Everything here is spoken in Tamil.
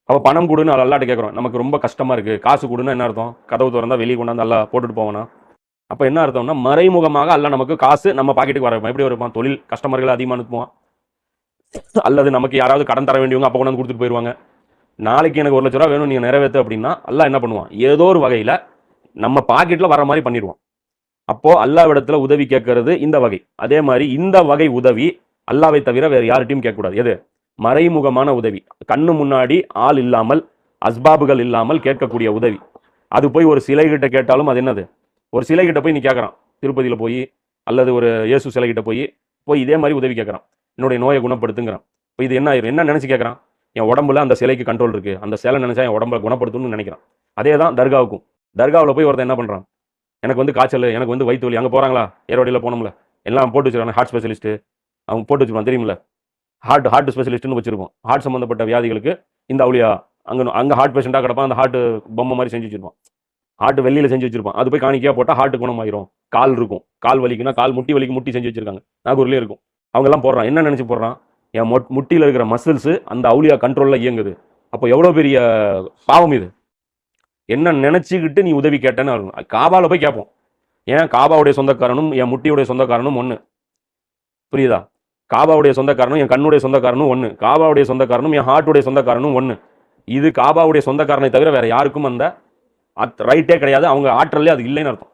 அப்போ பணம் கொடுன்னு அல்லாட்ட கேட்குறோம். நமக்கு ரொம்ப கஷ்டமா இருக்கு, காசு கொடுன்னா என்ன அர்த்தம்? கதவு திறந்தா வெளியே கொண்டாந்து அல்லா போட்டுட்டு போவானா? அப்போ என்ன அர்த்தம்னா மறைமுகமாக அல்ல நமக்கு காசு நம்ம பாக்கெட்டுக்கு வர எப்படி வருவான்? தொழில் கஸ்டமர்கள் அதிகமாக அனுப்புவான், அல்லது நமக்கு யாராவது கடன் தர வேண்டியவங்க அப்போ கொண்டாந்து கொடுத்துட்டு போயிடுவாங்க. நாளைக்கு எனக்கு 1,00,000 ரூபா வேணும் நீங்க நிறைவேற்று அப்படின்னா அல்ல என்ன பண்ணுவான்? ஏதோ ஒரு வகையில நம்ம பாக்கெட்ல வர மாதிரி பண்ணிடுவான். அப்போ அல்லாவிடத்துல உதவி கேட்கறது இந்த வகை. அதே மாதிரி இந்த வகை உதவி அல்லாவை தவிர வேற யார்கிட்டையும் கேட்கக்கூடாது. எது? மறைமுகமான உதவி, கண்ணு முன்னாடி ஆள் இல்லாமல் அஸ்பாபுகள் இல்லாமல் கேட்கக்கூடிய உதவி. அது போய் ஒரு சிலை கிட்ட கேட்டாலும் அது என்னது? ஒரு சிலை கிட்ட போய் நீ கேட்கறான், திருப்பதியில போய் அல்லது ஒரு இயேசு சிலை கிட்ட போய் இதே மாதிரி உதவி கேட்கறான், என்னுடைய நோயை குணப்படுத்துங்கிறான். இப்போ இது என்ன நினைச்சு கேட்கறான்? என் உடம்புல அந்த சிலைக்கு கண்ட்ரோல் இருக்கு, அந்த சிலை நினைச்சா என் உடம்பை குணப்படுத்தணும்னு நினைக்கிறான். அதே தான் தர்காவுக்கும். தர்காவில் போய் ஒருத்தன் என்ன பண்றான்? எனக்கு வந்து காய்ச்சல், எனக்கு வந்து வயிற்று வலி. அங்கே போறாங்களா? ஏரோடியில் போனோம்ல, எல்லாம் போட்டு வச்சிருக்காங்க. ஹார்ட் ஸ்பெஷலிஸ்ட் அவங்க போட்டு வச்சிருப்பான் தெரியுமில்ல, ஹார்ட் ஸ்பெஷலிஸ்ட்னு வச்சிருப்போம். ஹார்ட் சம்பந்தப்பட்ட வியாதிகளுக்கு இந்த அவுளியா. அங்கே ஹார்ட் பேஷண்டாக கிடப்பான், அந்த ஹார்ட் பொம்மை மாதிரி செஞ்சு வச்சிருப்பான், ஹார்ட் வெள்ளியில் செஞ்சு வச்சிருப்பான். அது போய் காணிக்கையாக போட்டால் ஹார்ட் குணமாயிரும். கால் இருக்கும், கால் வலிக்குன்னா கால் முட்டி வலிக்கு முட்டி செஞ்சு வச்சிருக்காங்க, நாகூர்லேயே இருக்கும். அவங்க எல்லாம் போடுறான். என்ன நினைச்சு போடுறான்? என் முட்டியில் இருக்கிற மசில்ஸ் அந்த அவுளியா கண்ட்ரோலில் இயங்குது. அப்போ எவ்வளோ பெரிய பாவம் இது! என்ன நினைச்சுக்கிட்டு நீ உதவி கேட்டேன்னு இருக்கும். காபாவில் போய் கேட்போம். ஏன்? காபாவுடைய சொந்தக்காரனும் என் முட்டியுடைய சொந்தக்காரனும் ஒன்று. புரியுதா? காபாவுடைய சொந்தக்காரனும் என் கண்ணுடைய சொந்தக்காரனும் ஒன்று. காபாவுடைய சொந்தக்காரனும் என் ஹார்ட்டுடைய சொந்தக்காரனும் ஒன்று. இது காபாவுடைய சொந்தக்காரனை தவிர வேற யாருக்கும் அந்த ரைட்டே கிடையாது. அவங்க ஆற்றலே அது இல்லைன்னு அர்த்தம்.